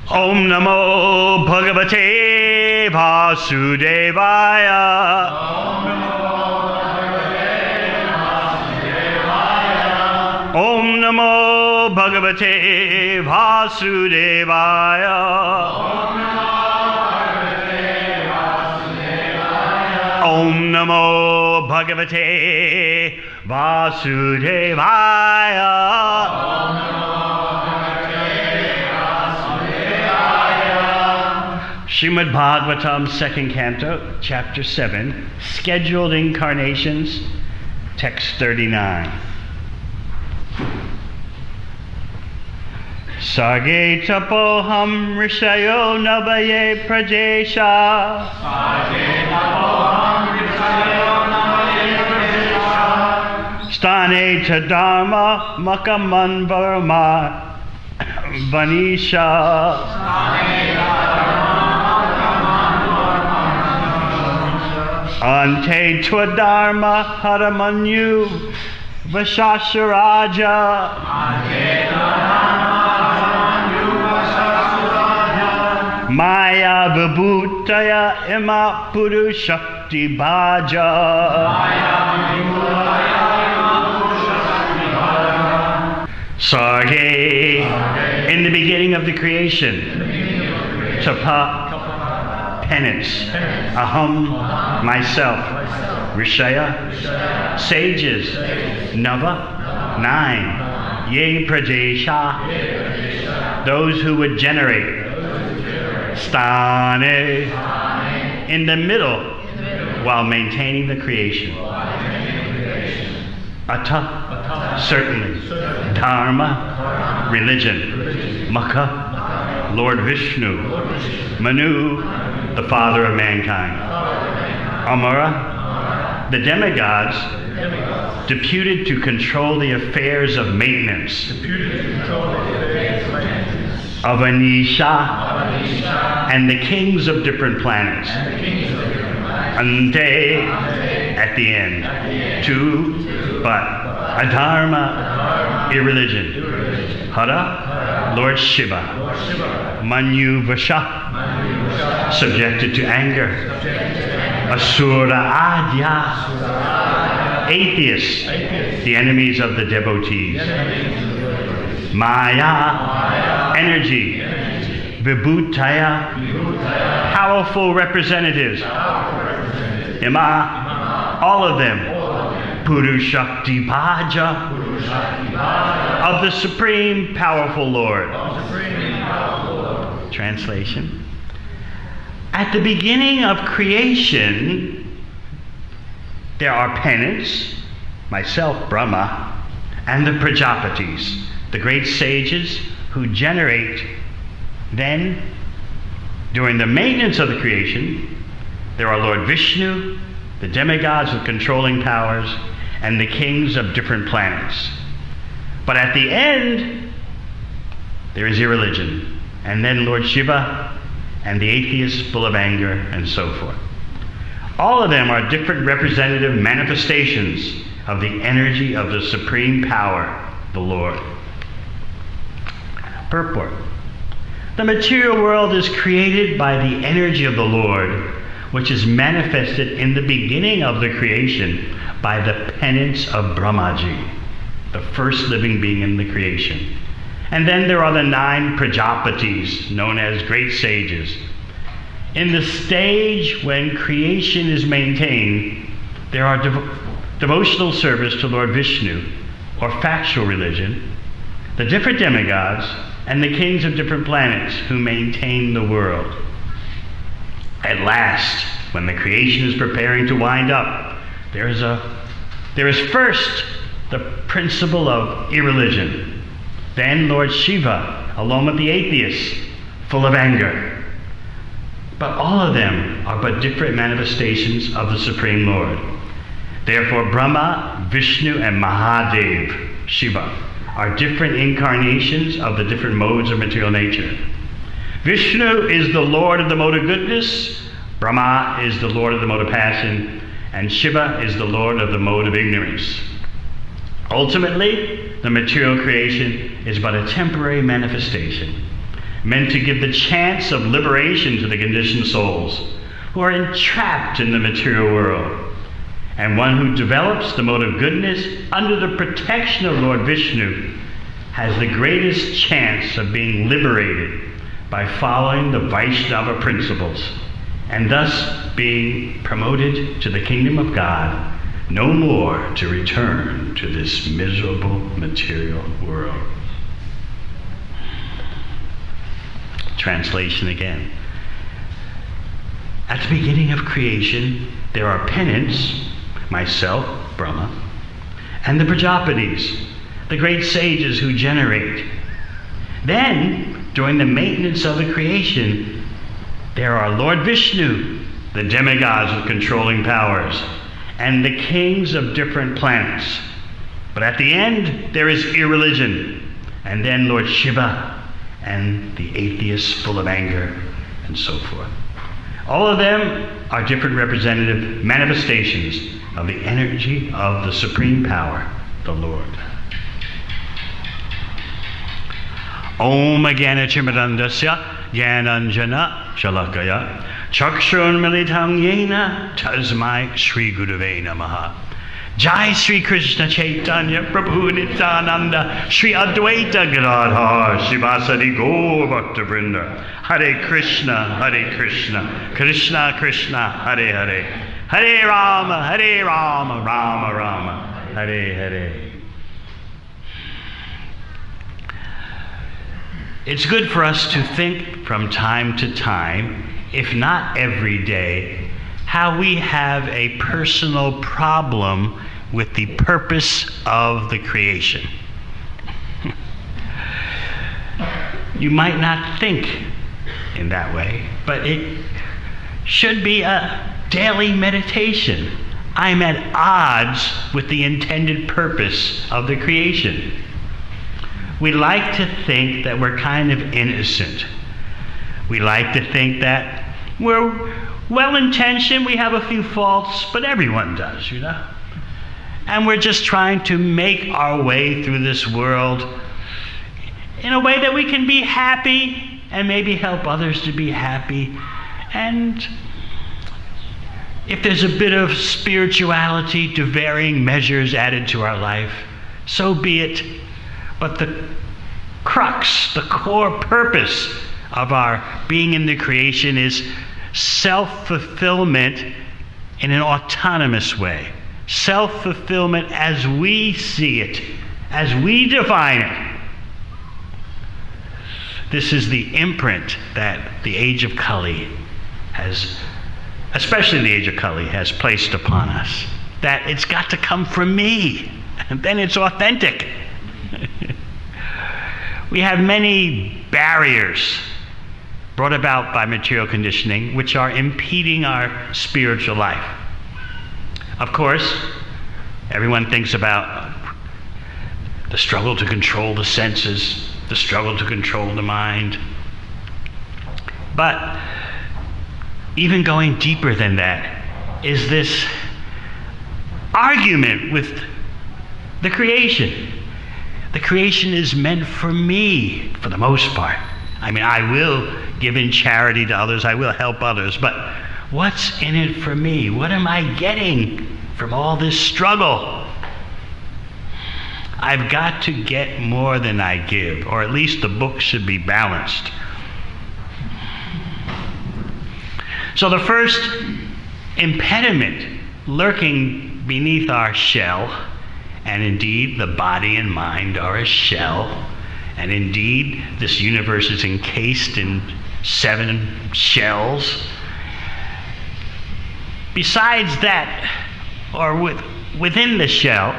Om Namo Bhagavate Vasudevaya. Om Namo Bhagavate Vasudevaya. Om Namo Bhagavate Vasudevaya. Srimad Bhagavatam, 2nd Canto, Chapter 7, Scheduled Incarnations, Text 39. Sarge tapoham rishayo navaye prajesha. Sarge tapoham rishayo navaye prajesha. Stane ta dharma makaman varma vanisha. Ante twadharma haramanyu vashasharaja. Maya vibhutaya ima purushakti bhaja. Sarge, in the beginning of the creation. Tapa, penance. Aham, myself. Rishaya, sages. Nava, 9. Ye prajesha, those who would generate. Stane, in the middle, while maintaining the creation. Ata, certainly. Dharma, religion. Maka, Lord Vishnu. Manu, the father of mankind. Amara, the demigods, deputed to control the affairs of maintenance. Avanisha, and the kings of different planets. Ante, at the end. Tu, but. Adharma, irreligion. Hara, Lord Shiva. Manu Vasha, subjected to anger. Asura Adya, Atheists, the enemies of the devotees. Maya, energy. Vibhutaya, powerful representatives. Ima, all of them. Purushakti Bhaja, of the Supreme Powerful Lord. Translation. At the beginning of creation, there are penance, myself, Brahma, and the Prajapatis, the great sages who generate. Then, during the maintenance of the creation, there are Lord Vishnu, the demigods with controlling powers, and the kings of different planets. But at the end, there is irreligion, and then Lord Shiva and the atheists full of anger, and so forth. All of them are different representative manifestations of the energy of the supreme power, the Lord. Purport. The material world is created by the energy of the Lord, which is manifested in the beginning of the creation by the penance of Brahmaji, the first living being in the creation. And then there are the 9 Prajapatis, known as great sages. In the stage when creation is maintained, there are devotional service to Lord Vishnu, or factual religion, the different demigods, and the kings of different planets who maintain the world. At last, when the creation is preparing to wind up, there is first the principle of irreligion. Then Lord Shiva, along with the atheists, full of anger. But all of them are but different manifestations of the Supreme Lord. Therefore, Brahma, Vishnu, and Mahadev, Shiva, are different incarnations of the different modes of material nature. Vishnu is the Lord of the mode of goodness, Brahma is the Lord of the mode of passion, and Shiva is the Lord of the mode of ignorance. Ultimately, the material creation is but a temporary manifestation, meant to give the chance of liberation to the conditioned souls who are entrapped in the material world. And one who develops the mode of goodness under the protection of Lord Vishnu has the greatest chance of being liberated by following the Vaishnava principles, and thus being promoted to the kingdom of God, no more to return to this miserable material world. Translation again. At the beginning of creation, there are penance, myself, Brahma, and the Prajapatis, the great sages who generate. Then, during the maintenance of the creation, there are Lord Vishnu, the demigods with controlling powers, and the kings of different planets. But at the end, there is irreligion, and then Lord Shiva and the atheists full of anger, and so forth. All of them are different representative manifestations of the energy of the supreme power, the Lord. Om Jnana-Chimadandasya Jnananjana Shalakaya Chakshurun Militam Yena Tasmai Shri Gurave Namaha. Jai Sri Krishna Chaitanya Prabhu Nityananda Sri Advaita Gadadhar Srivasadi Gaur Bhaktavrinda. Hare Krishna, Krishna Krishna, Hare Hare, Hare Rama, Rama Rama, Hare Hare. It's good for us to think from time to time, if not every day, how we have a personal problem with the purpose of the creation. You might not think in that way, but it should be a daily meditation. I'm at odds with the intended purpose of the creation. We like to think that we're kind of innocent. We like to think that we're well-intentioned, we have a few faults, but everyone does, you know? And we're just trying to make our way through this world in a way that we can be happy and maybe help others to be happy and If there's a bit of spirituality to varying measures added to our life, so be it. But the crux, the core purpose of our being in the creation is self-fulfillment in an autonomous way. Self-fulfillment as we see it, as we define it. This is the imprint that the age of Kali has, especially the age of Kali, has placed upon us. That it's got to come from me, and then it's authentic. We have many barriers brought about by material conditioning which are impeding our spiritual life. Of course, everyone thinks about the struggle to control the senses, the struggle to control the mind. But even going deeper than that is this argument with the creation. The creation is meant for me, for the most part. I mean, I will give in charity to others, I will help others, but what's in it for me? What am I getting from all this struggle? I've got to get more than I give, or at least the book should be balanced. So the first impediment lurking beneath our shell, and indeed the body and mind are a shell, and indeed this universe is encased in 7 shells. Besides that, or within the shell,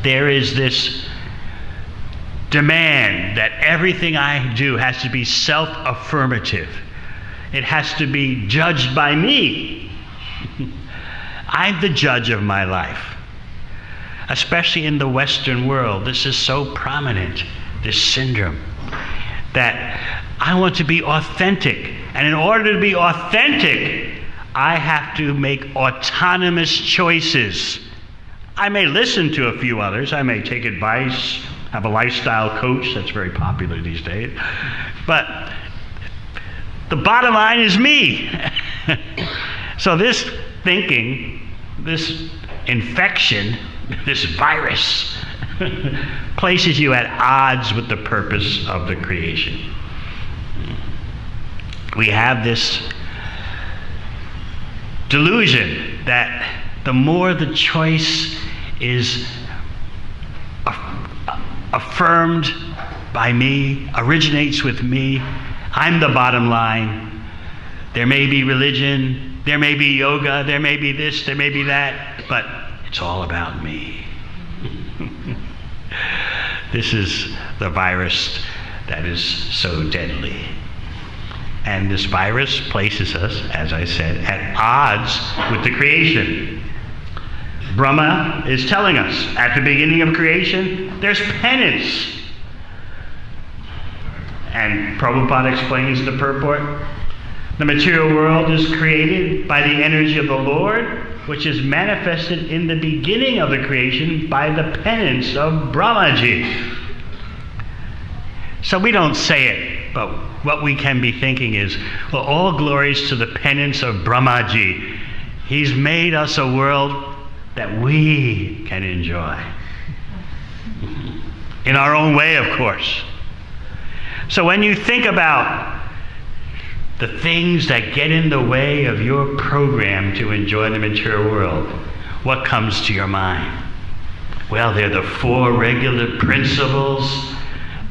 there is this demand that everything I do has to be self-affirmative. It has to be judged by me. I'm the judge of my life. Especially in the Western world, this is so prominent, this syndrome, that I want to be authentic. And in order to be authentic, I have to make autonomous choices. I may listen to a few others, I may take advice, have a lifestyle coach, that's very popular these days, but the bottom line is me. So this thinking, this infection, this virus, places you at odds with the purpose of the creation. We have this delusion that the more the choice is affirmed by me, originates with me, I'm the bottom line. There may be religion, there may be yoga, there may be this, there may be that, but it's all about me. This is the virus that is so deadly. And this virus places us, as I said, at odds with the creation. Brahma is telling us, at the beginning of creation, there's penance. And Prabhupada explains the purport. The material world is created by the energy of the Lord, which is manifested in the beginning of the creation by the penance of Brahmaji. So we don't say it, but what we can be thinking is, well, all glories to the penance of Brahmaji. He's made us a world that we can enjoy. In our own way, of course. So when you think about the things that get in the way of your program to enjoy the material world, what comes to your mind? Well, there are the 4 regular principles.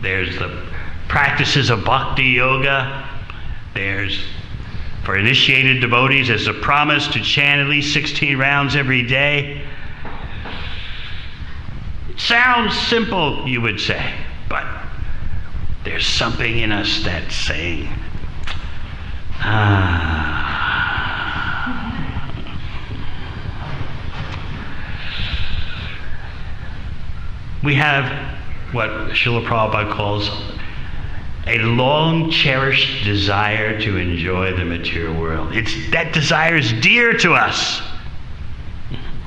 There's the practices of bhakti yoga. There's, for initiated devotees, there's a promise to chant at least 16 rounds every day. It sounds simple, you would say, but there's something in us that's saying, we have what Srila Prabhupada calls a long-cherished desire to enjoy the material world. That desire is dear to us.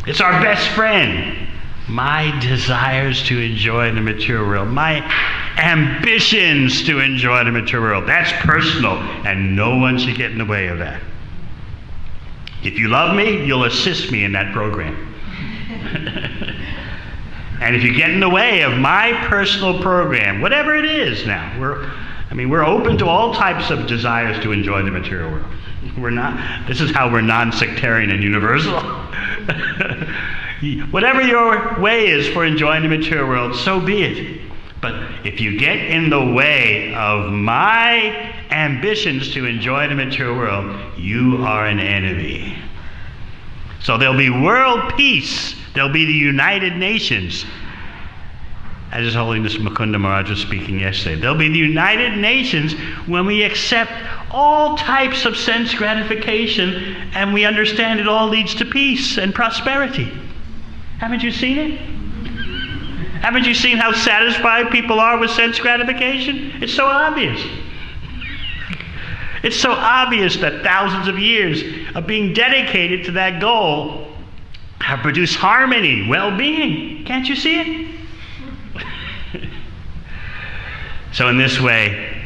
It's our best friend. My desires to enjoy the material world, my ambitions to enjoy the material world, that's personal, and no one should get in the way of that. If you love me, you'll assist me in that program. And if you get in the way of my personal program, whatever it is now, we're open to all types of desires to enjoy the material world. This is how we're non-sectarian and universal. Whatever your way is for enjoying the material world, so be it. But if you get in the way of my ambitions to enjoy the material world, you are an enemy. So there'll be world peace. There'll be the United Nations. As His Holiness Mukunda Maharaj was speaking yesterday. There'll be the United Nations when we accept all types of sense gratification and we understand it all leads to peace and prosperity. Haven't you seen it? Haven't you seen how satisfied people are with sense gratification? It's so obvious. It's so obvious that thousands of years of being dedicated to that goal have produced harmony, well-being. Can't you see it? So in this way,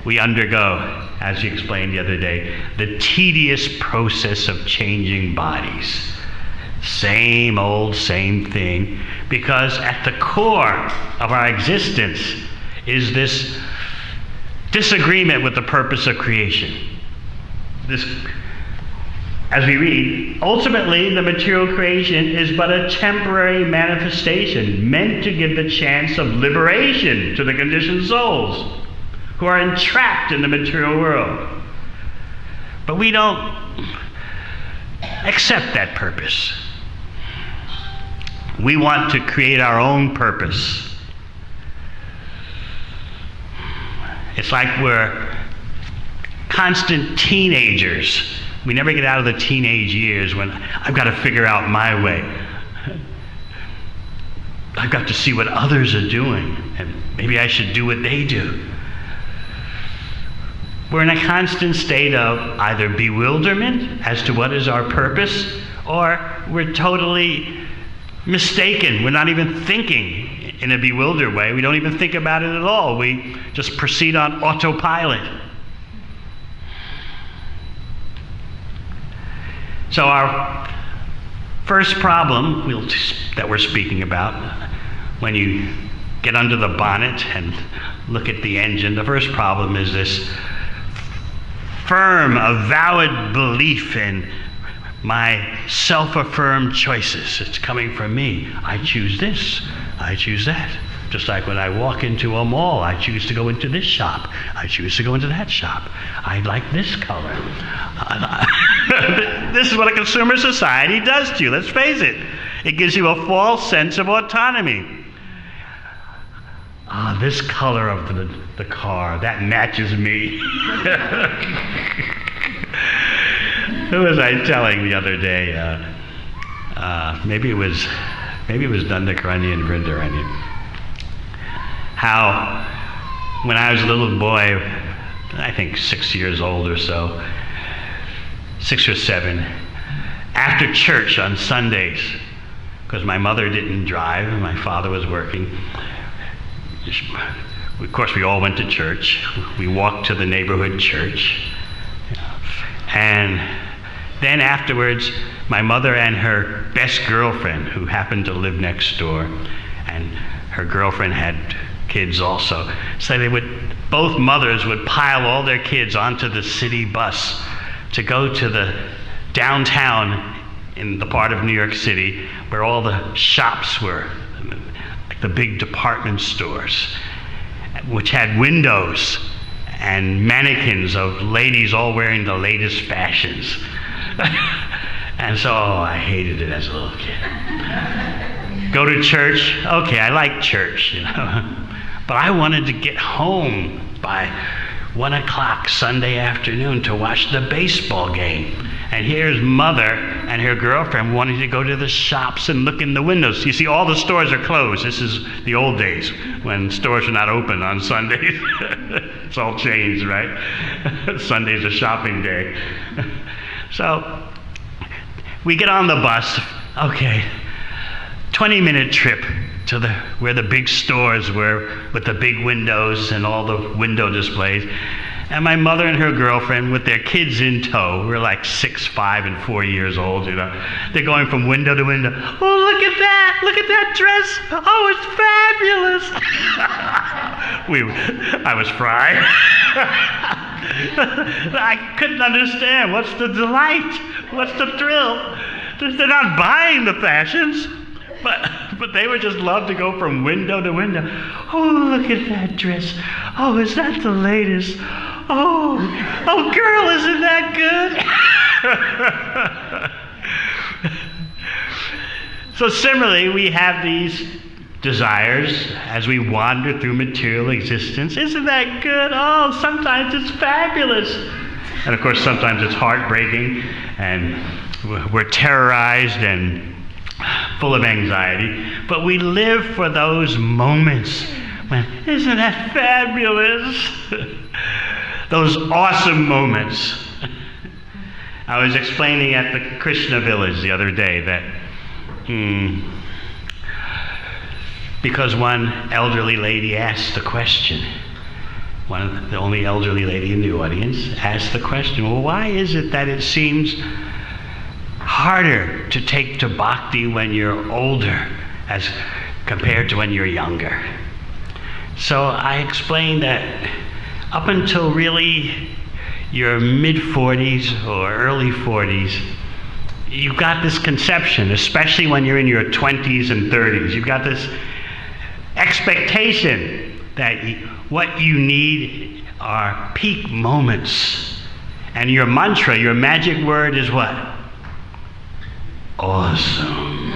we undergo, as you explained the other day, the tedious process of changing bodies. Same old, same thing, because at the core of our existence is this disagreement with the purpose of creation. As we read, ultimately the material creation is but a temporary manifestation meant to give the chance of liberation to the conditioned souls who are entrapped in the material world. But we don't accept that purpose. We want to create our own purpose. It's like we're constant teenagers. We never get out of the teenage years when I've got to figure out my way. I've got to see what others are doing, and maybe I should do what they do. We're in a constant state of either bewilderment as to what is our purpose, or we're totally mistaken. We're not even thinking in a bewildered way. We don't even think about it at all. We just proceed on autopilot. So our first problem that we're speaking about, when you get under the bonnet and look at the engine, the first problem is this firm, avowed belief in my self-affirmed choices. It's coming from me. I choose this. I choose that. Just like when I walk into a mall, I choose to go into this shop. I choose to go into that shop. I like this color. This is what a consumer society does to you. Let's face it. It gives you a false sense of autonomy. This color of the car, that matches me. Who was I telling the other day? Maybe it was Dandakaranya and Vrindaranya. How when I was a little boy, I think 6 years old or so, 6 or 7, after church on Sundays, because my mother didn't drive and my father was working, of course we all went to church. We walked to the neighborhood church. And then afterwards, my mother and her best girlfriend, who happened to live next door, and her girlfriend had kids also, so both mothers would pile all their kids onto the city bus to go to the downtown in the part of New York City where all the shops were, like the big department stores, which had windows and mannequins of ladies all wearing the latest fashions. And so, I hated it as a little kid. Go to church, okay, I like church, but I wanted to get home by 1 o'clock Sunday afternoon to watch the baseball game. And here's mother and her girlfriend wanting to go to the shops and look in the windows. You see, all the stores are closed. This is the old days when stores are not open on Sundays. It's all changed, right? Sunday's a shopping day. So we get on the bus, okay, 20-minute trip to where the big stores were with the big windows and all the window displays. And my mother and her girlfriend with their kids in tow, who are like 6, 5, and 4 years old, you know. They're going from window to window. Oh, look at that dress. Oh, it's fabulous. I was fried. I couldn't understand. What's the delight? What's the thrill? They're not buying the fashions, but they would just love to go from window to window. Oh, look at that dress. Oh, is that the latest? Oh, girl, isn't that good? So similarly, we have these desires as we wander through material existence. Isn't that good? Oh, sometimes it's fabulous. And of course, sometimes it's heartbreaking, and we're terrorized and full of anxiety. But we live for those moments when, isn't that fabulous? Those awesome moments. I was explaining at the Krishna village the other day that because one elderly lady asked the question, the only elderly lady in the audience asked the question, well, why is it that it seems harder to take to bhakti when you're older as compared to when you're younger? So I explained that up until really your mid-40s or early 40s, you've got this conception, especially when you're in your 20s and 30s, you've got this expectation that what you need are peak moments. And your mantra, your magic word is what? Awesome.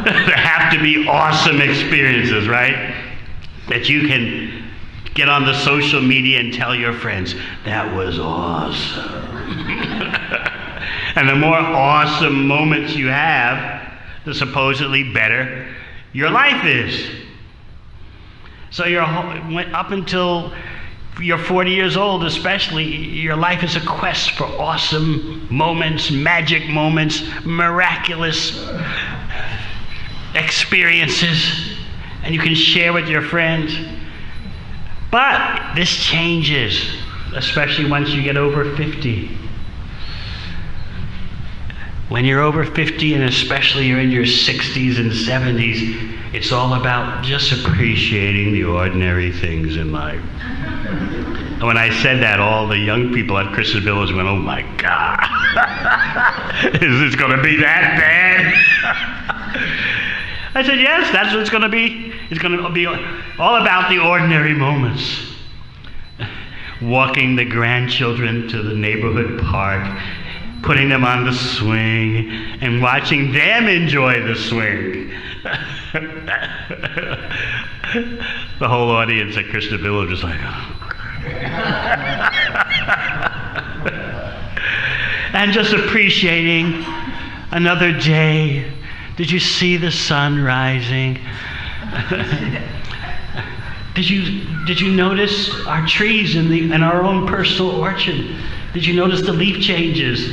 There have to be awesome experiences, right? That you can get on the social media and tell your friends, that was awesome. And the more awesome moments you have, the supposedly better your life is. So up until you're 40 years old especially, your life is a quest for awesome moments, magic moments, miraculous experiences, and you can share with your friends. But this changes, especially once you get over 50. When you're over 50, and especially you're in your 60s and 70s, it's all about just appreciating the ordinary things in life. And when I said that, all the young people at Krishna Village went, oh my God, is this going to be that bad? I said, yes, that's what it's going to be. It's going to be all about the ordinary moments. Walking the grandchildren to the neighborhood park, putting them on the swing, and watching them enjoy the swing. The whole audience at Krishna Village was like, oh. And just appreciating another day. Did you see the sun rising? Did you notice our trees in our own personal orchard? Did you notice the leaf changes?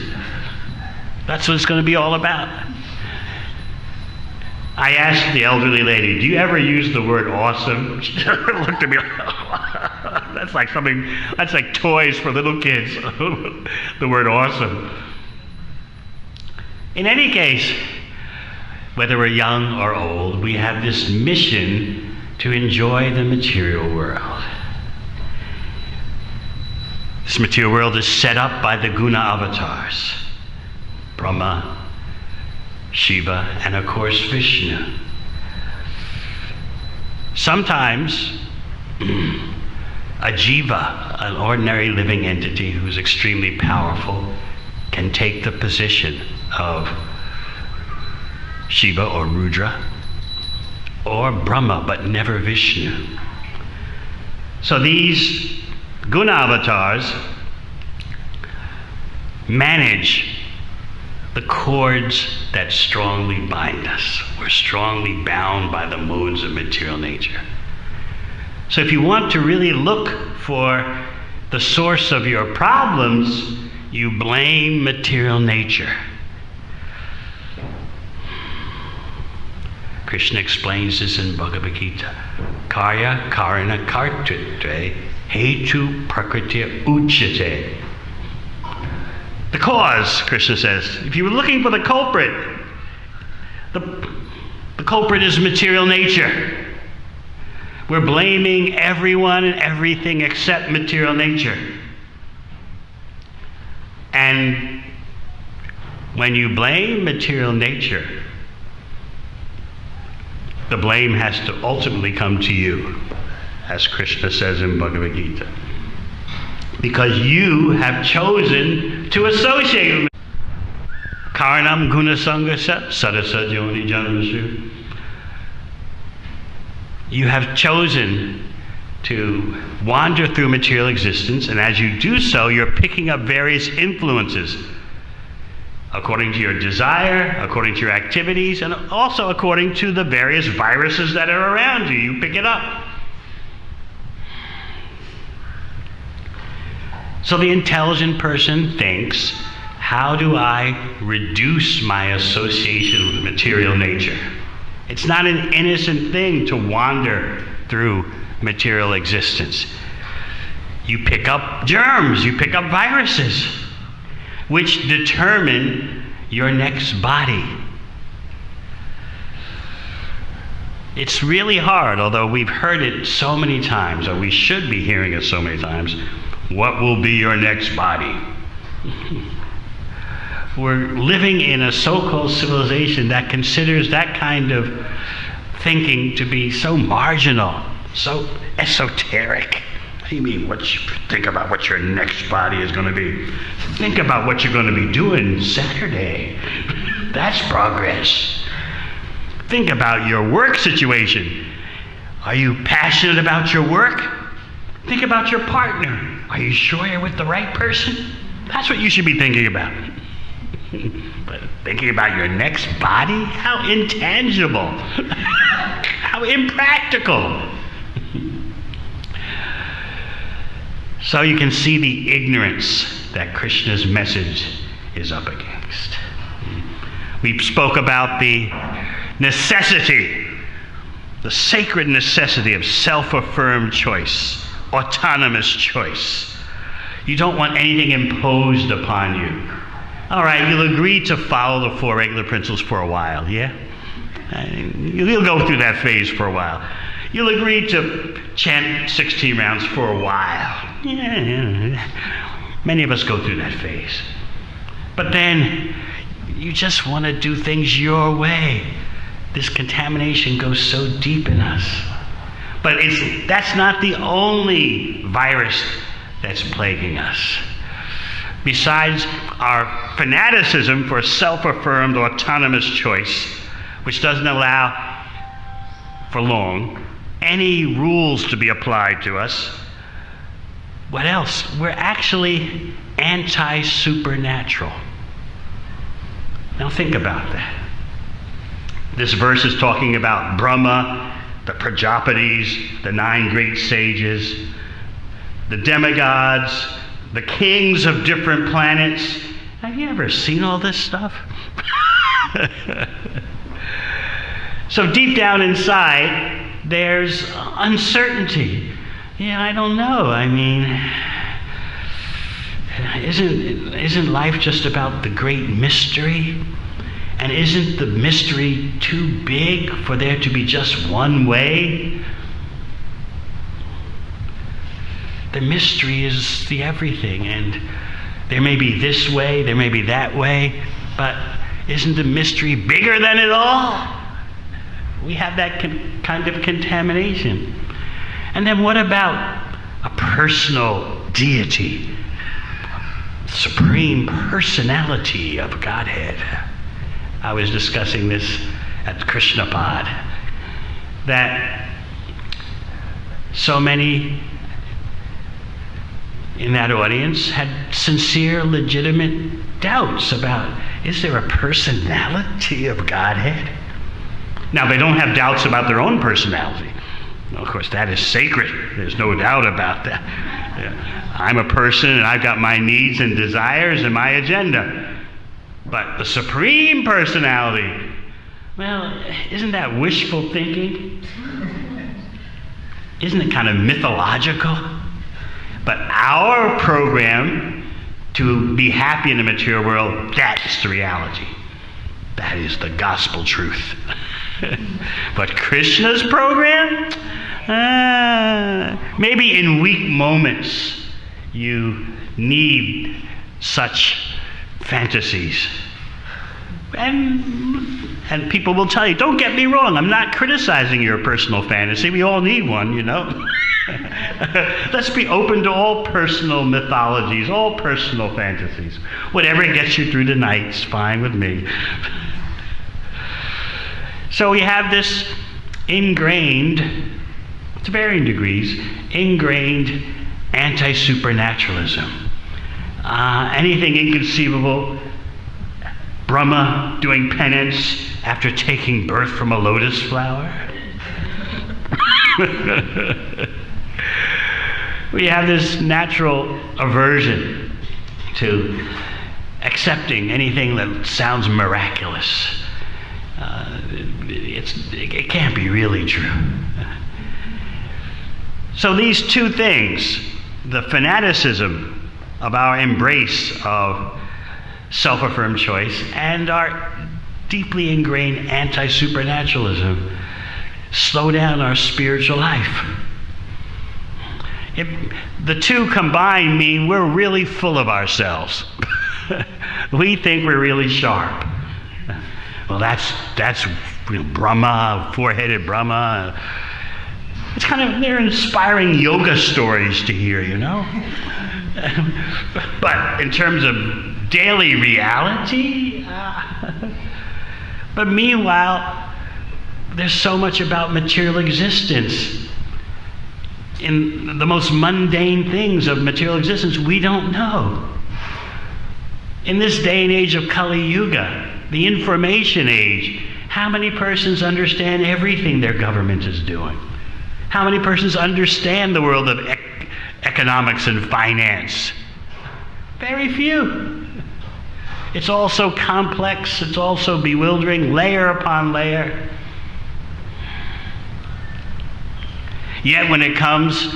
That's what it's going to be all about. I asked the elderly lady, do you ever use the word awesome? She looked at me like, that's like toys for little kids. The word awesome. In any case, whether we're young or old, we have this mission to enjoy the material world. This material world is set up by the guna avatars, Brahma, Shiva, and of course Vishnu. Sometimes a jiva, an ordinary living entity who's extremely powerful, can take the position of Shiva or Rudra, or Brahma, but never Vishnu. So these guna avatars manage the cords that strongly bind us. We're strongly bound by the modes of material nature. So if you want to really look for the source of your problems, you blame material nature. Krishna explains this in Bhagavad Gita. Karya karana kartritve Hetu prakriti uchyate. The cause, Krishna says. If you were looking for the culprit, the culprit is material nature. We're blaming everyone and everything except material nature. And when you blame material nature, the blame has to ultimately come to you, as Krishna says in Bhagavad Gita. Because you have chosen to associate with Karanam Gunasangasat Sadasa Joni Janmashu. You have chosen to wander through material existence, and as you do so, you're picking up various influences according to your desire, according to your activities, and also according to the various viruses that are around you. You pick it up. So the intelligent person thinks, how do I reduce my association with material nature? It's not an innocent thing to wander through material existence. You pick up germs, you pick up viruses, which determine your next body. It's really hard, although we've heard it so many times, or we should be hearing it so many times. What will be your next body? We're living in a so-called civilization that considers that kind of thinking to be so marginal, so esoteric. What do you mean? Think about what your next body is going to be. Think about what you're going to be doing Saturday. That's progress. Think about your work situation. Are you passionate about your work? Think about your partner. Are you sure you're with the right person? That's what you should be thinking about. But thinking about your next body? How intangible. How impractical. So you can see the ignorance that Krishna's message is up against. We spoke about the necessity, the sacred necessity of self-affirmed choice, autonomous choice. You don't want anything imposed upon you. All right, you'll agree to follow the four regular principles for a while, yeah? You'll go through that phase for a while. You'll agree to chant 16 rounds for a while. Yeah. Many of us go through that phase. But then you just want to do things your way. This contamination goes so deep in us. But that's not the only virus that's plaguing us. Besides our fanaticism for self-affirmed autonomous choice, which doesn't allow for long any rules to be applied to us, what else? We're actually anti-supernatural. Now think about that. This verse is talking about Brahma, the Prajapatis, the 9 great sages, the demigods, the kings of different planets. Have you ever seen all this stuff? So deep down inside, there's uncertainty. Yeah, I don't know. I mean, isn't life just about the great mystery? And isn't the mystery too big for there to be just one way? The mystery is the everything, and there may be this way, there may be that way, but isn't the mystery bigger than it all? We have that kind of contamination. And then what about a personal deity, supreme personality of Godhead? I was discussing this at Krishna Pod, that so many in that audience had sincere, legitimate doubts about, is there a personality of Godhead? Now, they don't have doubts about their own personality. Of course, that is sacred. There's no doubt about that. Yeah. I'm a person, and I've got my needs and desires and my agenda. But the Supreme Personality, well, isn't that wishful thinking? Isn't it kind of mythological? But our program to be happy in the material world, that's the reality. That is the gospel truth. But Krishna's program, maybe in weak moments you need such fantasies. And people will tell you, don't get me wrong, I'm not criticizing your personal fantasy. We all need one, you know. Let's be open to all personal mythologies, all personal fantasies. Whatever gets you through the night's fine with me. So we have this ingrained, to varying degrees, ingrained anti-supernaturalism. Anything inconceivable, Brahma doing penance after taking birth from a lotus flower. We have this natural aversion to accepting anything that sounds miraculous. It can't be really true. So these two things, the fanaticism of our embrace of self-affirmed choice and our deeply ingrained anti-supernaturalism, slow down our spiritual life. The two combined mean we're really full of ourselves. We think we're really sharp. Well, that's Brahma, four-headed Brahma. It's they're inspiring yoga stories to hear, you know. But in terms of daily reality, but meanwhile, there's so much about material existence. In the most mundane things of material existence, we don't know. In this day and age of Kali Yuga, the information age, how many persons understand everything their government is doing? How many persons understand the world of economics and finance? Very few. It's all so complex, it's all so bewildering, layer upon layer. Yet when it comes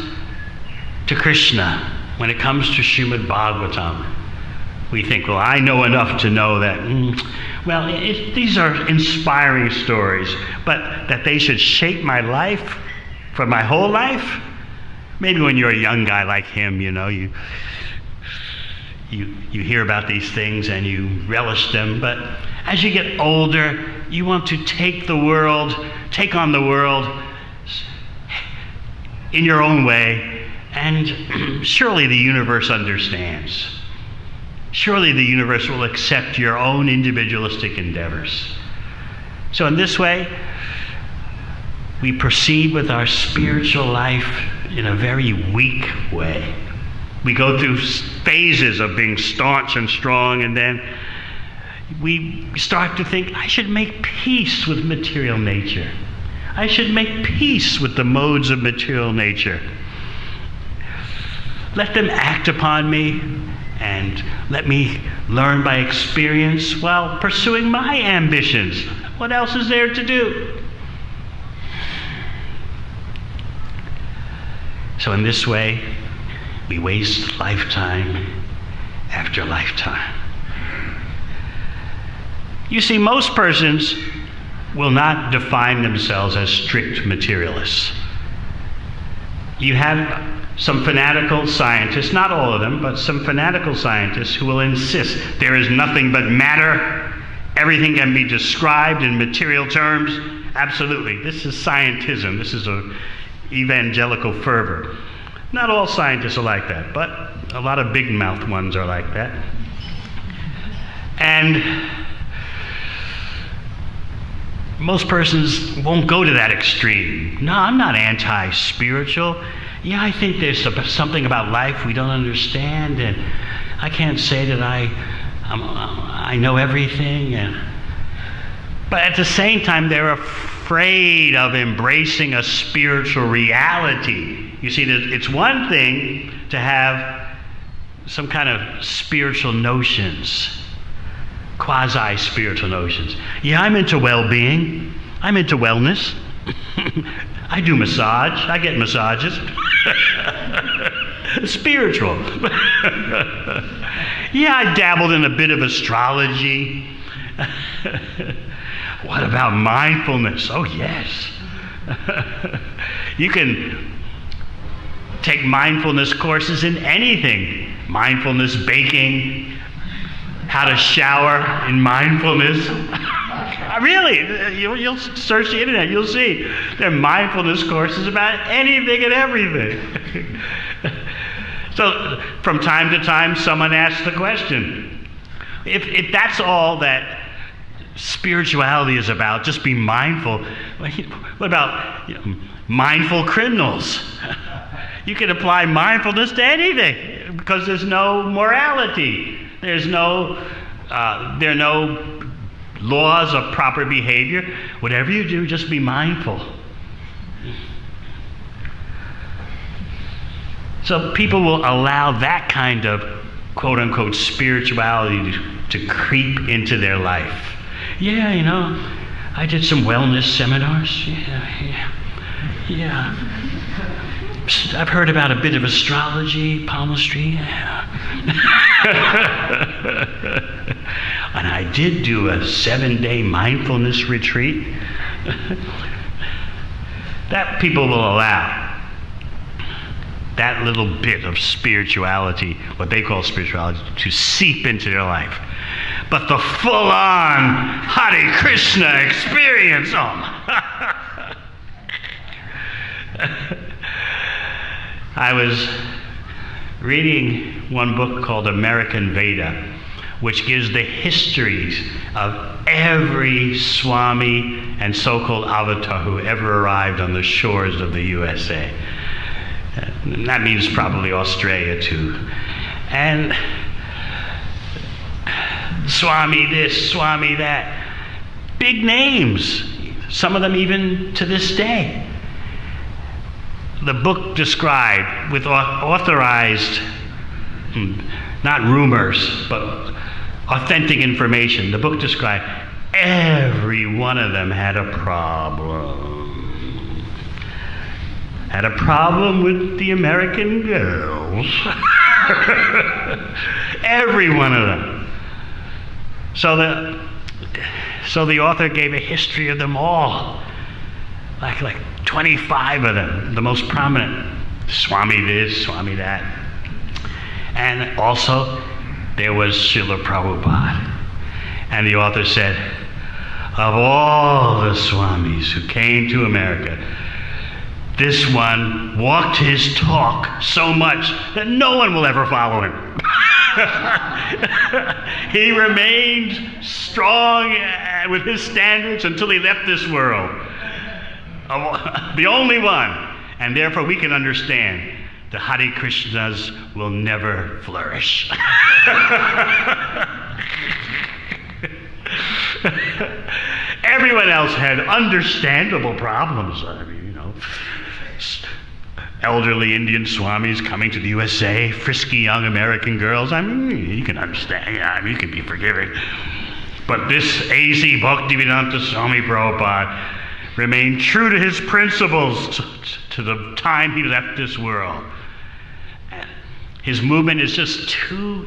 to Krishna, when it comes to Srimad Bhagavatam, we think, well, I know enough to know that, these are inspiring stories, but that they should shape my life for my whole life? Maybe when you're a young guy like him, you know, you hear about these things and you relish them, but as you get older, you want to take on the world in your own way, and surely the universe understands. Surely the universe will accept your own individualistic endeavors. So in this way, we proceed with our spiritual life in a very weak way. We go through phases of being staunch and strong, and then we start to think, I should make peace with material nature. I should make peace with the modes of material nature. Let them act upon me, and let me learn by experience while pursuing my ambitions. What else is there to do? So in this way, we waste lifetime after lifetime. You see, most persons will not define themselves as strict materialists. You have some fanatical scientists, not all of them, but some fanatical scientists who will insist there is nothing but matter, everything can be described in material terms. Absolutely, this is scientism, this is a evangelical fervor. Not all scientists are like that, but a lot of big-mouthed ones are like that. And most persons won't go to that extreme. No, I'm not anti-spiritual. Yeah, I think there's something about life we don't understand, and I can't say that I know everything. But at the same time, they're afraid of embracing a spiritual reality. You see, it's one thing to have some kind of spiritual notions, quasi-spiritual notions. Yeah, I'm into well-being. I'm into wellness. I do massage. I get massages. spiritual. Yeah, I dabbled in a bit of astrology. What about mindfulness? Oh, yes. You can take mindfulness courses in anything. Mindfulness baking, how to shower in mindfulness. Really, you'll search the internet, you'll see there are mindfulness courses about anything and everything. So from time to time, someone asks the question, if that's all that spirituality is about, just be mindful. What about mindful criminals? You can apply mindfulness to anything because there's no morality. There are no laws of proper behavior. Whatever you do, just be mindful. So people will allow that kind of quote-unquote spirituality to creep into their life. Yeah, I did some wellness seminars. Yeah. I've heard about a bit of astrology, palmistry. Yeah. And I did do a 7-day mindfulness retreat. That people will allow. That little bit of spirituality, what they call spirituality, to seep into their life. But the full-on Hare Krishna experience, I was reading one book called American Veda, which gives the histories of every Swami and so-called avatar who ever arrived on the shores of the USA. That means probably Australia too. And Swami this, Swami that. Big names, some of them even to this day. The book described with authorized, not rumors, but authentic information. The book described every one of them had a problem. Had a problem with the American girls. Every one of them. So the author gave a history of them all. Like 25 of them, the most prominent. Swami this, Swami that. And also, there was Srila Prabhupada. And the author said, of all the Swamis who came to America, this one walked his talk so much that no one will ever follow him. He remained strong with his standards until he left this world. The only one. And therefore we can understand the Hare Krishnas will never flourish. Everyone else had understandable problems. I mean, elderly Indian swamis coming to the USA, frisky young American girls. I mean, you can understand. You can be forgiving. But this A.Z. Bhaktivedanta Swami Prabhupada remained true to his principles to the time he left this world. His movement is just too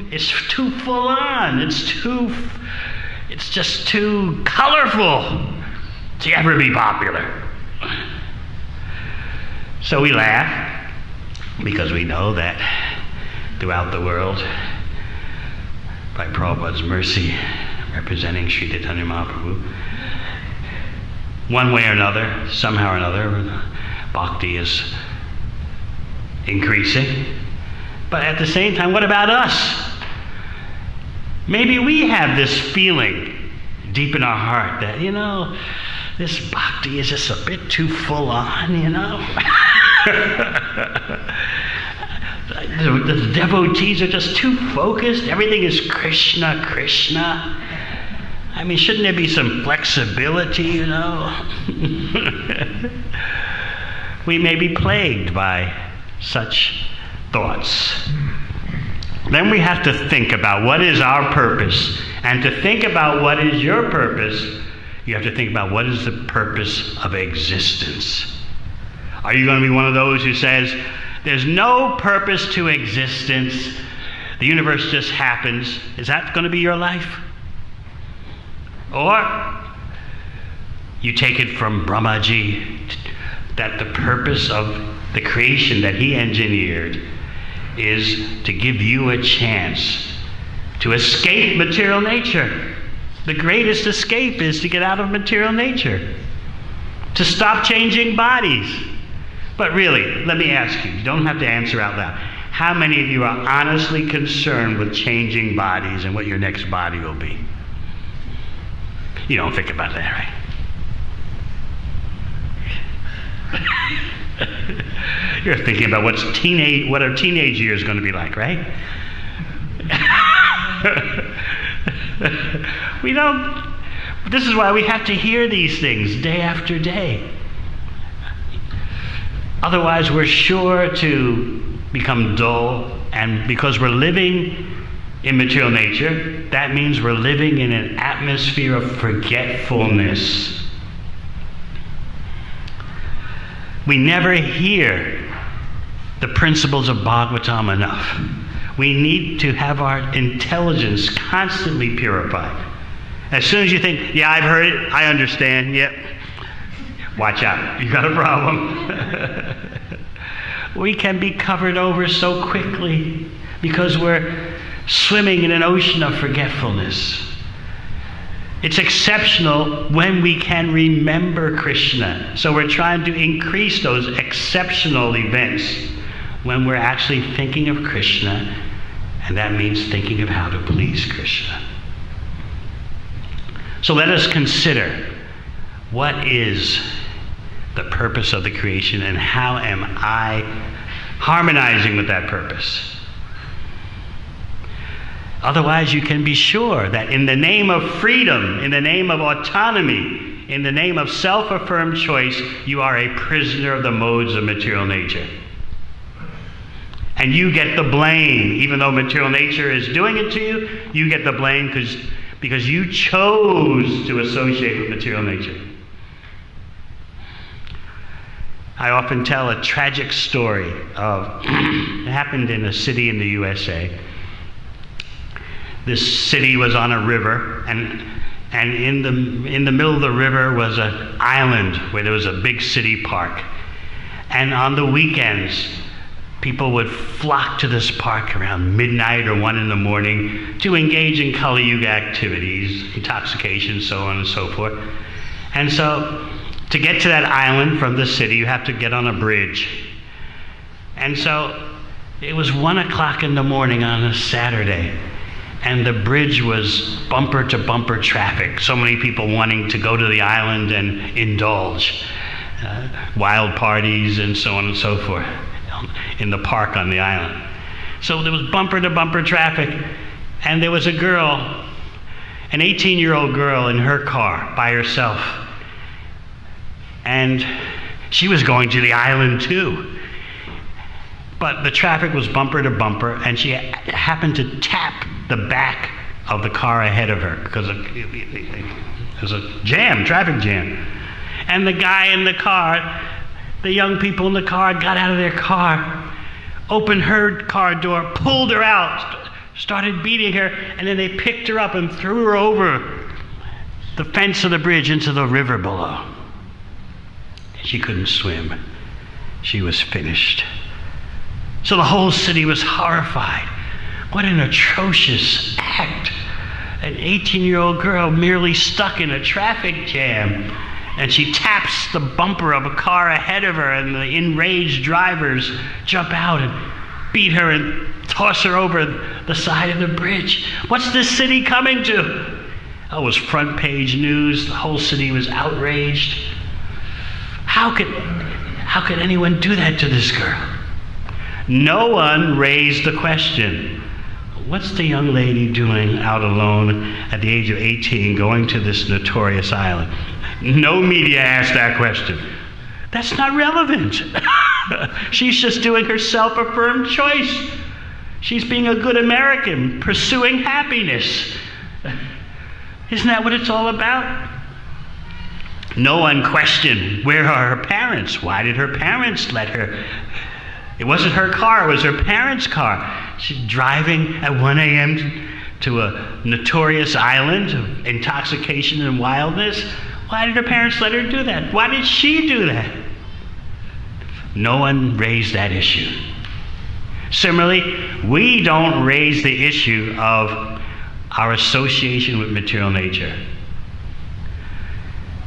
full on. It's just too colorful to ever be popular. So we laugh because we know that throughout the world, by Prabhupada's mercy, representing Sri Chaitanya Mahaprabhu, one way or another, somehow or another, bhakti is increasing. But at the same time, what about us? Maybe we have this feeling deep in our heart that, this bhakti is just a bit too full on, The devotees are just too focused. Everything is Krishna, Krishna. I mean, shouldn't there be some flexibility, We may be plagued by such thoughts. Then we have to think about what is our purpose. And to think about what is your purpose, you have to think about what is the purpose of existence. Are you going to be one of those who says, There's no purpose to existence. The universe just happens. Is that going to be your life? Or you take it from Brahmaji that the purpose of the creation that he engineered is to give you a chance to escape material nature. The greatest escape is to get out of material nature, to stop changing bodies. But really, let me ask you don't have to answer out loud. How many of you are honestly concerned with changing bodies and what your next body will be? You don't think about that, right? You're thinking about what are teenage years going to be like, right? We don't. This is why we have to hear these things day after day. Otherwise, we're sure to become dull, and because we're living in material nature, that means we're living in an atmosphere of forgetfulness. We never hear the principles of Bhagavatam enough. We need to have our intelligence constantly purified. As soon as you think, yeah, I've heard it, I understand, yep, watch out, you got a problem. We can be covered over so quickly because we're swimming in an ocean of forgetfulness. It's exceptional when we can remember Krishna. So we're trying to increase those exceptional events when we're actually thinking of Krishna, and that means thinking of how to please Krishna. So let us consider, what is the purpose of the creation and how am I harmonizing with that purpose? Otherwise, you can be sure that in the name of freedom, in the name of autonomy, in the name of self-affirmed choice, you are a prisoner of the modes of material nature. And you get the blame. Even though material nature is doing it to you, you get the blame because you chose to associate with material nature. I often tell a tragic story of, it happened in a city in the USA. This city was on a river, and in the middle of the river was an island where there was a big city park. And on the weekends, people would flock to this park around midnight or 1 in the morning to engage in Kali Yuga activities, intoxication, so on and so forth. And so, to get to that island from the city, you have to get on a bridge. And so, it was 1 o'clock in the morning on a Saturday, and the bridge was bumper to bumper traffic. So many people wanting to go to the island and indulge. Wild parties and so on and so forth in the park on the island. So there was bumper to bumper traffic, and there was a girl, an 18-year-old girl in her car by herself. And she was going to the island too. But the traffic was bumper to bumper, and she happened to tap the back of the car ahead of her because it was a jam, traffic jam. And the guy in the car, the young people in the car got out of their car, opened her car door, pulled her out, started beating her, and then they picked her up and threw her over the fence of the bridge into the river below. She couldn't swim. She was finished. So the whole city was horrified. What an atrocious act. An 18-year-old girl merely stuck in a traffic jam, and she taps the bumper of a car ahead of her, and the enraged drivers jump out and beat her and toss her over the side of the bridge. What's this city coming to? Oh, it was front page news. The whole city was outraged. How could anyone do that to this girl? No one raised the question, what's the young lady doing out alone at the age of 18 going to this notorious island? No media asked that question. That's not relevant. She's just doing her self-affirmed choice. She's being a good American, pursuing happiness. Isn't that what it's all about? No one questioned, where are her parents? Why did her parents let her It wasn't her car, it was her parents' car. She's driving at 1 a.m. to a notorious island of intoxication and wildness. Why did her parents let her do that? Why did she do that? No one raised that issue. Similarly, we don't raise the issue of our association with material nature.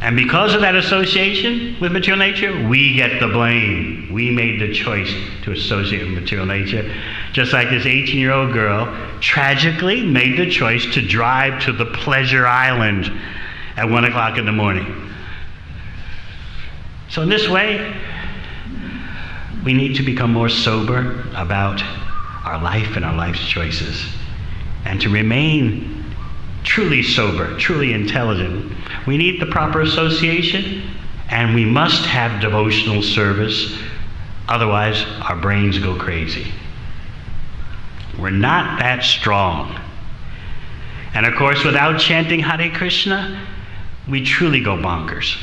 And because of that association with material nature, we get the blame. We made the choice to associate with material nature. Just like this 18-year-old girl tragically made the choice to drive to the pleasure island at 1 o'clock in the morning. So in this way, we need to become more sober about our life and our life's choices. And to remain truly sober, truly intelligent, we need the proper association, and we must have devotional service. Otherwise, our brains go crazy. We're not that strong. And of course, without chanting Hare Krishna, we truly go bonkers.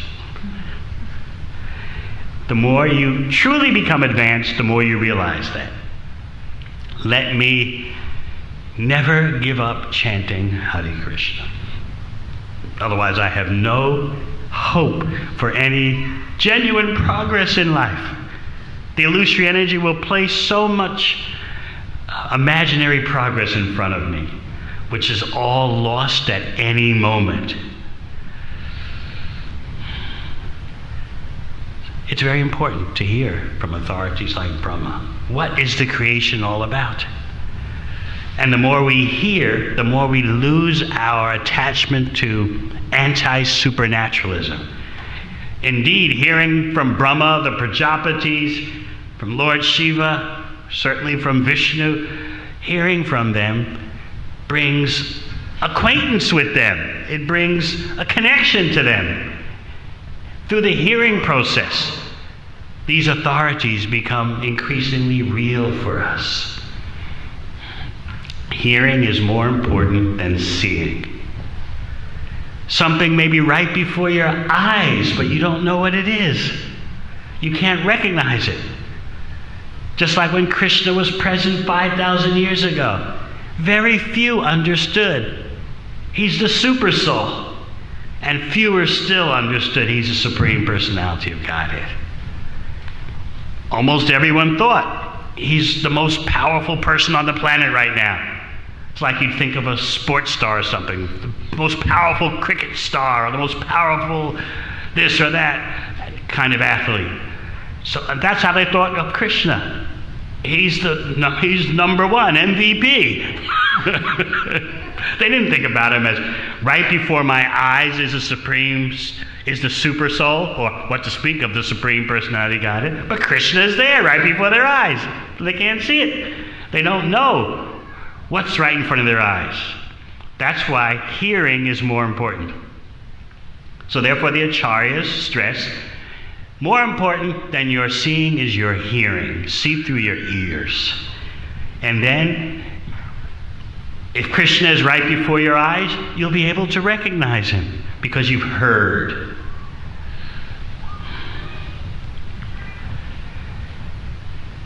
The more you truly become advanced, the more you realize that. Let me never give up chanting Hare Krishna. Otherwise, I have no hope for any genuine progress in life. The illusory energy will place so much imaginary progress in front of me, which is all lost at any moment. It's very important to hear from authorities like Brahma. What is the creation all about? And the more we hear, the more we lose our attachment to anti-supernaturalism. Indeed, hearing from Brahma, the Prajapatis, from Lord Shiva, certainly from Vishnu, hearing from them brings acquaintance with them. It brings a connection to them. Through the hearing process, these authorities become increasingly real for us. Hearing is more important than seeing. Something may be right before your eyes, but you don't know what it is. You can't recognize it. Just like when Krishna was present 5,000 years ago, very few understood he's the super soul, and fewer still understood he's the Supreme Personality of Godhead. Almost everyone thought he's the most powerful person on the planet right now. It's like you'd think of a sports star or something, the most powerful cricket star, or the most powerful this or that kind of athlete. So that's how they thought of Krishna. He's number one, MVP. They didn't think about him as right before my eyes is the super soul, or what to speak of the Supreme Personality Godhead. But Krishna is there right before their eyes. They can't see it. They don't know what's right in front of their eyes. That's why hearing is more important. So therefore the acharyas stress, more important than your seeing is your hearing. See through your ears. And then, if Krishna is right before your eyes, you'll be able to recognize him because you've heard.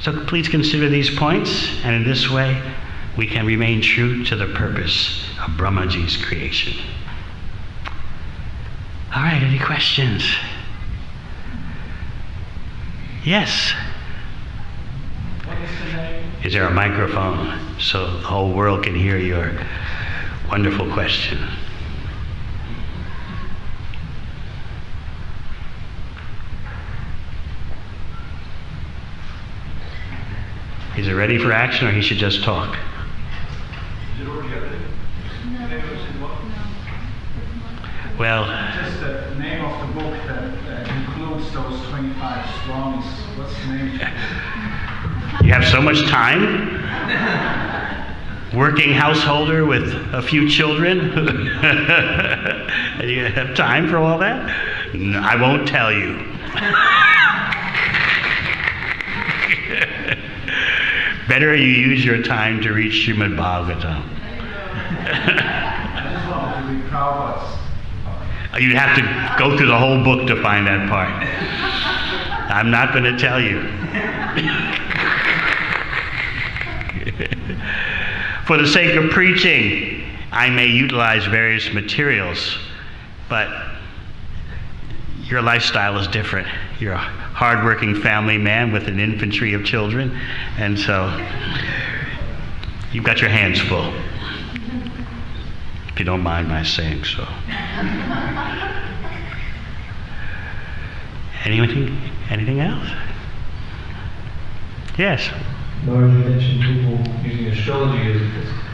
So please consider these points, and in this way, we can remain true to the purpose of Brahmaji's creation. All right, any questions? Yes? What is the name? Is there a microphone so the whole world can hear your wonderful question? Is it ready for action, or he should just talk? Is it already up there? Well, Just the name of the book that includes those 25 swamis. What's the name? you have so much time. Working householder with a few children. And you have time for all that? No, I won't tell you. Better you use your time to read Srimad Bhagavatam. I just wanted to read Prabhupada's. You'd have to go through the whole book to find that part. I'm not going to tell you. For the sake of preaching, I may utilize various materials, but your lifestyle is different. You're a hardworking family man with an infantry of children, and so you've got your hands full. If you don't mind my saying so. Anything else? Yes. No, you mentioned people using astrology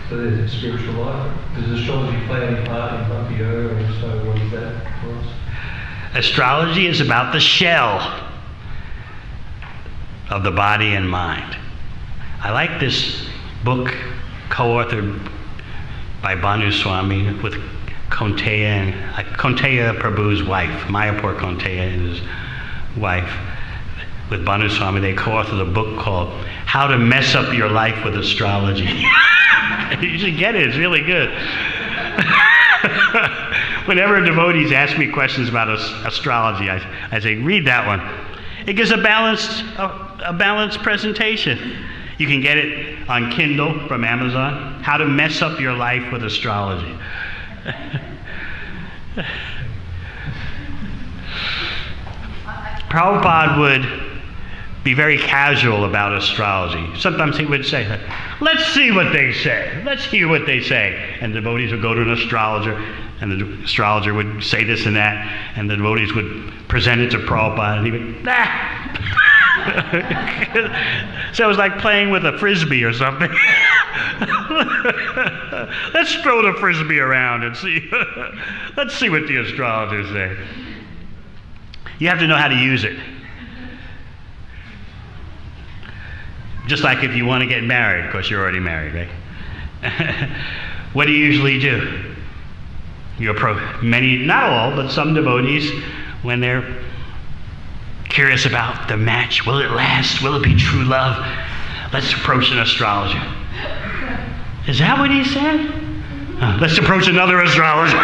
for their spiritual life. Does astrology play any part in Bhakti Yoga, and if so, what is that for us? Astrology is about the shell of the body and mind. I like this book co-authored by Bhanu Swami with Konteya Prabhu's wife, Mayapur Konteya and his wife. With Bhanu Swami, they co-authored a book called How to Mess Up Your Life with Astrology. You should get it, it's really good. Whenever devotees ask me questions about astrology, I say, read that one. It gives a balanced presentation. You can get it on Kindle from Amazon. How to Mess Up Your Life with Astrology. Prabhupada would be very casual about astrology. Sometimes he would say, let's see what they say. Let's hear what they say. And the devotees would go to an astrologer, and the astrologer would say this and that, and the devotees would present it to Prabhupada, and he would, So it was like playing with a frisbee or something. Let's throw the frisbee around and see. Let's see what the astrologers say. You have to know how to use it. Just like if you want to get married, of course you're already married, right? What do you usually do? You approach many, not all, but some devotees, when they're curious about the match, will it last? Will it be true love? Let's approach an astrologer. Is that what he said? Let's approach another astrologer.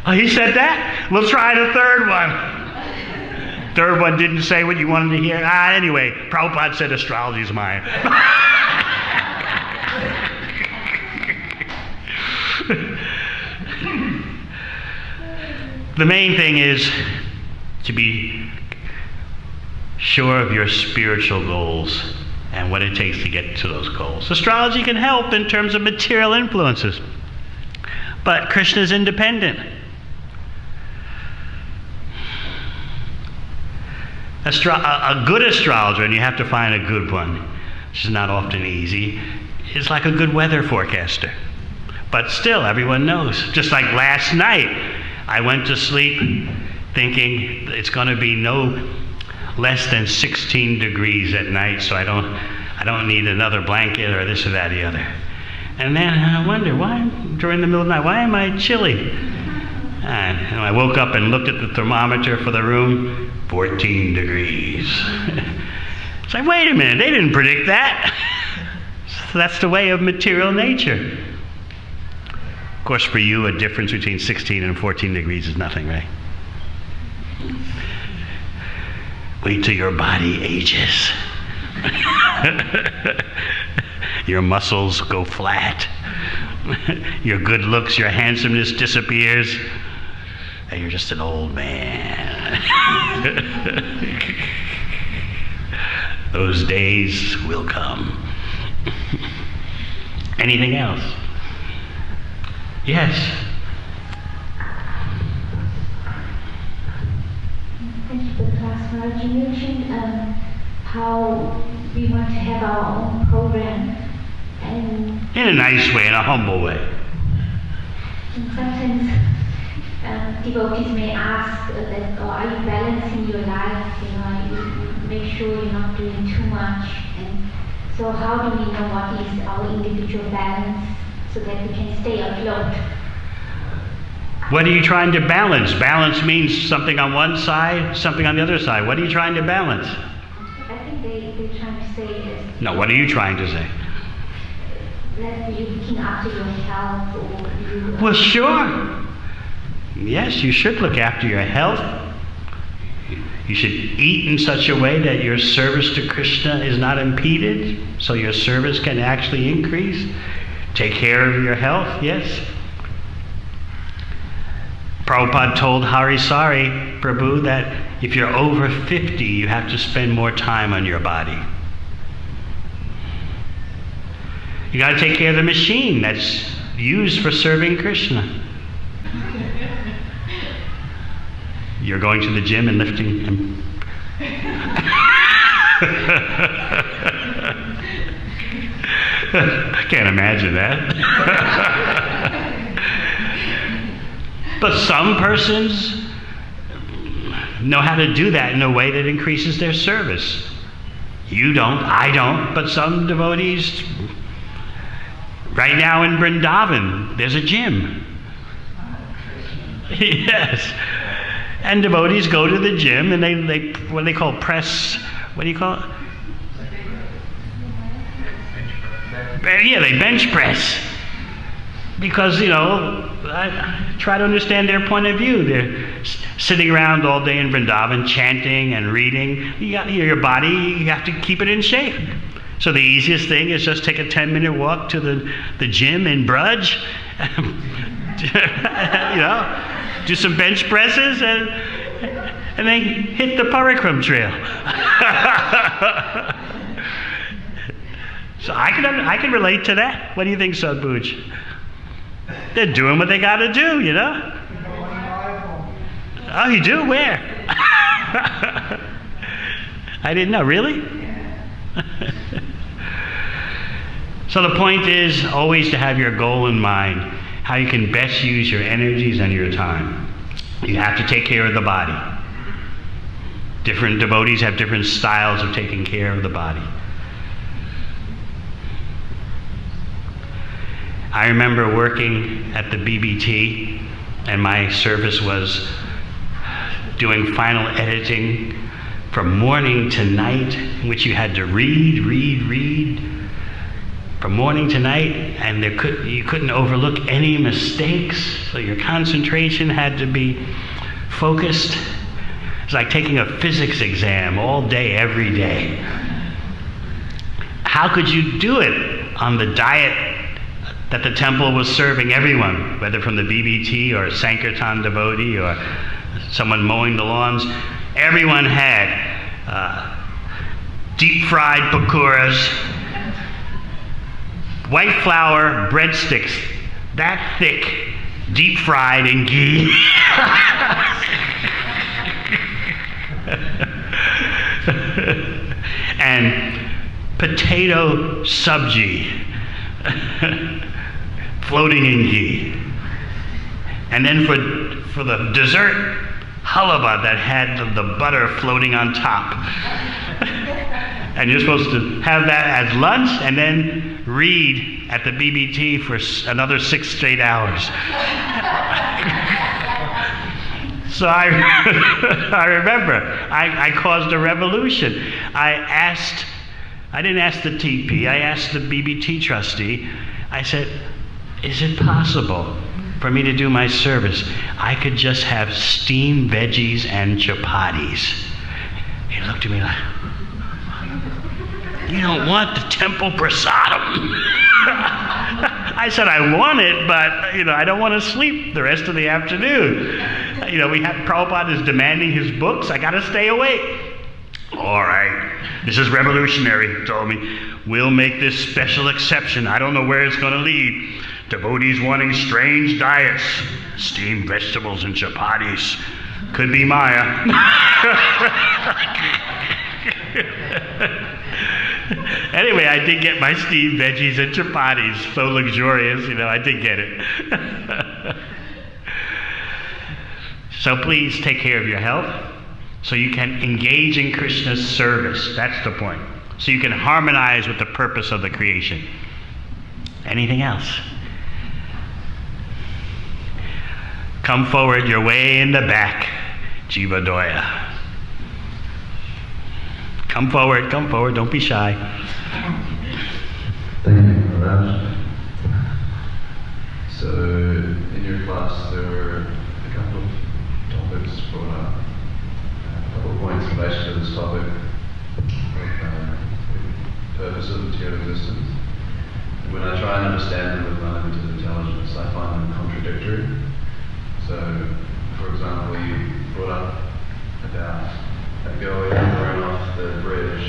Oh, he said that? We'll try the third one. Third one didn't say what you wanted to hear. Anyway, Prabhupada said astrology's mine. The main thing is to be sure of your spiritual goals and what it takes to get to those goals. Astrology can help in terms of material influences, but Krishna is independent. A good astrologer, and you have to find a good one, which is not often easy, is like a good weather forecaster. But still, everyone knows. Just like last night, I went to sleep thinking it's going to be no less than 16 degrees at night, so I don't need another blanket or this or that or the other. And then I wonder, why, during the middle of the night, why am I chilly? And I woke up and looked at the thermometer for the room, 14 degrees. It's like, wait a minute, they didn't predict that. So that's the way of material nature. Of course, for you, a difference between 16 and 14 degrees is nothing, right? Wait till your body ages. Your muscles go flat. Your good looks, your handsomeness disappears. And you're just an old man. Those days will come. Anything else? Yes. Thank you for the class. You mentioned how we want to have our own program, and In a nice way, in a humble way. sometimes devotees may ask that, oh, are you balancing your life? You make sure you're not doing too much. And so how do we know what is our individual balance so that we can stay afloat? What are you trying to balance? Balance means something on one side, something on the other side. What are you trying to balance? I think they're trying to say is No, what are you trying to say? that you're looking after your health, or you... Well, sure. Yes, you should look after your health. You should eat in such a way that your service to Krishna is not impeded, so your service can actually increase. Take care of your health, yes. Prabhupada told Harisari Prabhu that if you're over 50, you have to spend more time on your body. You got to take care of the machine that's used for serving Krishna. You're going to the gym and lifting and I can't imagine that. But some persons know how to do that in a way that increases their service. You don't, I don't, but some devotees. Right now in Vrindavan, there's a gym. Yes. And devotees go to the gym and they what do they call press, what do you call it? Yeah, they bench press. Because, I try to understand their point of view. They're sitting around all day in Vrindavan, chanting and reading. Your body, you have to keep it in shape. So the easiest thing is just take a 10-minute walk to the gym in Brudge. Do some bench presses and then hit the Parikram trail. So I can relate to that. What do you think, Sadhbhuj? They're doing what they got to do, Oh, you do? Where? I didn't know. Really? So the point is always to have your goal in mind, how you can best use your energies and your time. You have to take care of the body. Different devotees have different styles of taking care of the body. I remember working at the BBT, and my service was doing final editing from morning to night, in which you had to read from morning to night, and you couldn't overlook any mistakes, so your concentration had to be focused. It's like taking a physics exam all day, every day. How could you do it on the diet that the temple was serving everyone, whether from the BBT or a Sankirtan devotee or someone mowing the lawns? Everyone had deep-fried pakoras, white flour breadsticks, that thick, deep-fried in ghee. And potato sabji, floating in ghee. And then for the dessert, halava that had the butter floating on top. And you're supposed to have that as lunch and then read at the BBT for another 6 straight hours. So I remember, I caused a revolution. I didn't ask the TP, I asked the BBT trustee. I said, is it possible for me to do my service? I could just have steamed veggies and chapatis. He looked at me like, you don't want the temple prasadam. I said, I want it, but I don't want to sleep the rest of the afternoon. We have Prabhupada is demanding his books. I got to stay awake. All right, this is revolutionary, he told me. We'll make this special exception. I don't know where it's going to lead. Devotees wanting strange diets, steamed vegetables and chapatis. Could be Maya. Anyway, I did get my steamed veggies and chapatis. So luxurious, I did get it. So please take care of your health so you can engage in Krishna's service. That's the point. So you can harmonize with the purpose of the creation. Anything else? Come forward, you're way in the back, Jiva Doya. Come forward, don't be shy. Thank you, Maharaj. So, in your class, there were a couple of topics brought up, a couple of points this topic of purpose of material existence. When I try and understand them with my limited intelligence, I find them contradictory. So, for example, you brought up about a girl who had thrown off the bridge,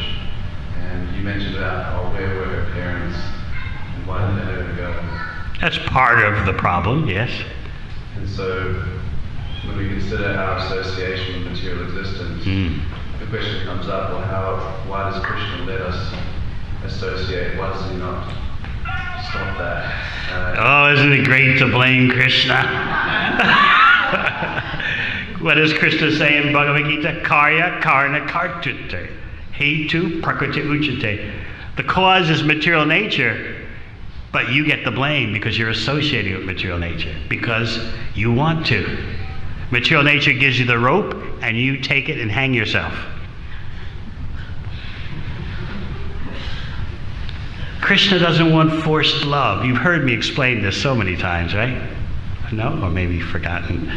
and you mentioned about, where were her parents, and why did they let her go? That's part of the problem, yes. And so, when we consider our association with material existence, the question comes up, well, why does Krishna let us associate? Why does he not stop that? Oh, isn't it great to blame Krishna? What does Krishna say in Bhagavad Gita? Karya karna kartute, hetu prakriti uchate. The cause is material nature, but you get the blame because you're associating with material nature, because you want to. Material nature gives you the rope, and you take it and hang yourself. Krishna doesn't want forced love. You've heard me explain this so many times, right? No? Or maybe forgotten.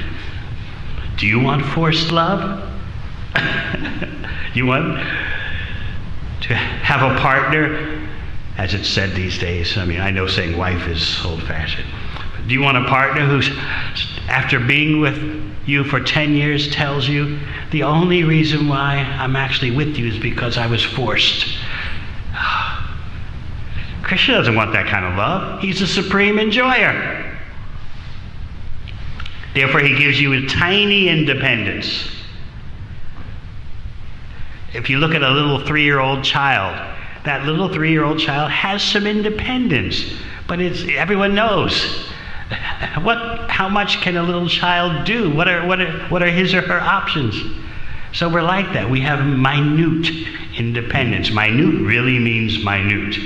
Do you want forced love? You want to have a partner, as it's said these days? I mean, I know saying wife is old-fashioned. Do you want a partner who's, after being with you for 10 years, tells you, the only reason why I'm actually with you is because I was forced? Krishna doesn't want that kind of love. He's the supreme enjoyer. Therefore, he gives you a tiny independence. If you look at a little 3-year-old child, that little 3-year-old child has some independence, but everyone knows. How much can a little child do? What are his or her options? So we're like that. We have minute independence. Minute really means minute.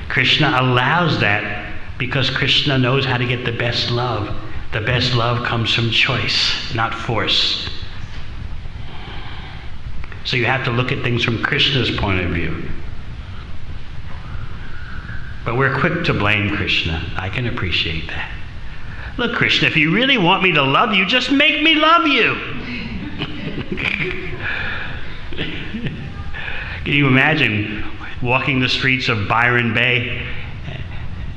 Krishna allows that because Krishna knows how to get the best love. The best love comes from choice, not force. So you have to look at things from Krishna's point of view. But we're quick to blame Krishna. I can appreciate that. Look, Krishna, if you really want me to love you, just make me love you. Can you imagine walking the streets of Byron Bay,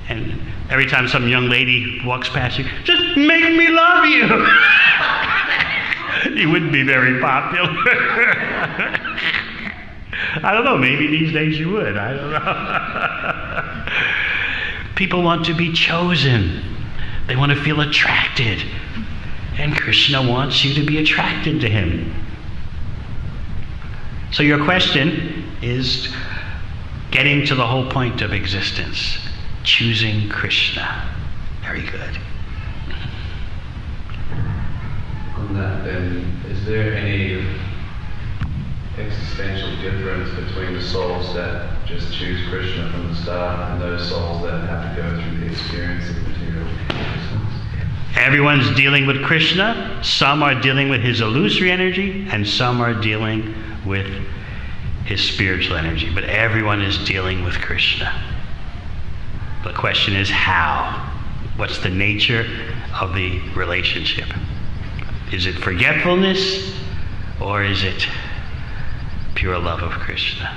and every time some young lady walks past you, just make me love you? You wouldn't be very popular. I don't know, maybe these days you would. I don't know. People want to be chosen. They want to feel attracted. And Krishna wants you to be attracted to him. So your question is getting to the whole point of existence. Choosing Krishna. Very good. On that then, is there any existential difference between the souls that just choose Krishna from the start and those souls that have to go through the experience of material existence? Everyone's dealing with Krishna. Some are dealing with his illusory energy, and some are dealing with his spiritual energy. But everyone is dealing with Krishna. The question is how? What's the nature of the relationship? Is it forgetfulness, or is it pure love of Krishna?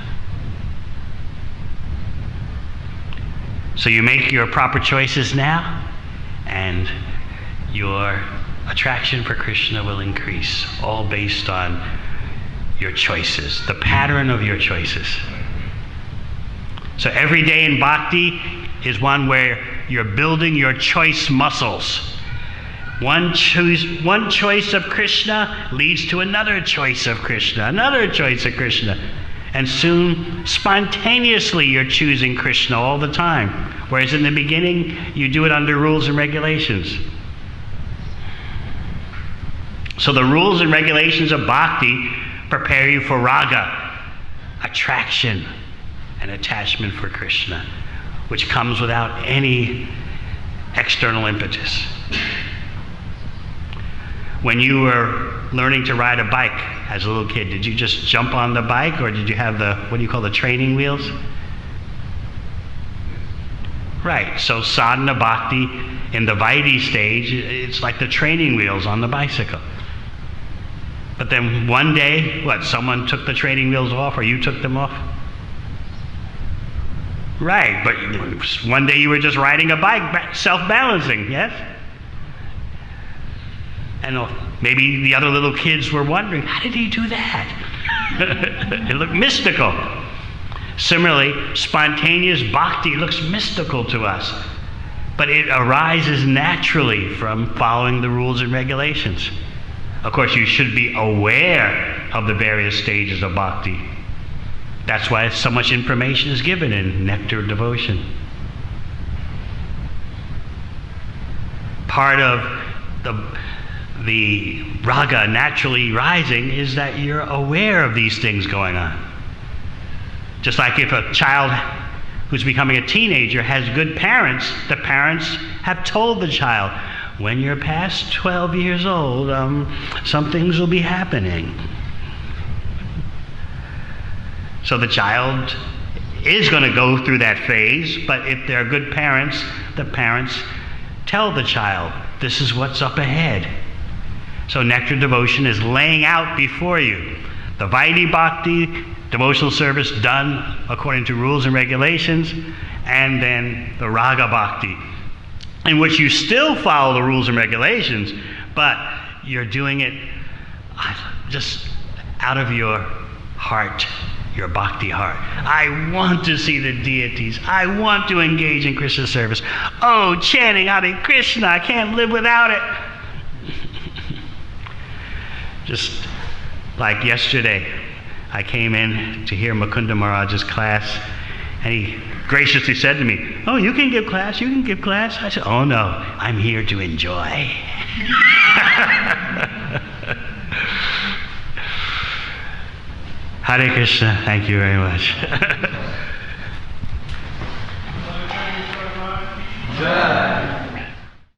So you make your proper choices now, and your attraction for Krishna will increase, all based on your choices, the pattern of your choices. So every day in bhakti is one where you're building your choice muscles. One choice of Krishna leads to another choice of Krishna, another choice of Krishna. And soon, spontaneously, you're choosing Krishna all the time. Whereas in the beginning, you do it under rules and regulations. So the rules and regulations of bhakti prepare you for raga, attraction and attachment for Krishna, which comes without any external impetus. When you were learning to ride a bike as a little kid, did you just jump on the bike, or did you have the training wheels? Right, so sadhana bhakti in the Vaidhi stage, it's like the training wheels on the bicycle. But then one day, what, someone took the training wheels off or you took them off? Right, but one day you were just riding a bike, self-balancing, yes? And maybe the other little kids were wondering, how did he do that? It looked mystical. Similarly, spontaneous bhakti looks mystical to us, but it arises naturally from following the rules and regulations. Of course, you should be aware of the various stages of bhakti. That's why so much information is given in Nectar of Devotion. Part of the raga naturally rising is that you're aware of these things going on. Just like if a child who's becoming a teenager has good parents, the parents have told the child, when you're past 12 years old, some things will be happening. So the child is going to go through that phase, but if they're good parents, the parents tell the child, this is what's up ahead. So Nectar Devotion is laying out before you the Vaidhi Bhakti, devotional service done according to rules and regulations, and then the Raga Bhakti, in which you still follow the rules and regulations, but you're doing it just out of your heart, your bhakti heart. I want to see the deities. I want to engage in Krishna service. Oh, chanting Hare Krishna, I can't live without it. Just like yesterday, I came in to hear Mukunda Maharaj's class, and he graciously said to me, oh, you can give class, you can give class. I said, oh no, I'm here to enjoy. Hare Krishna, thank you very much.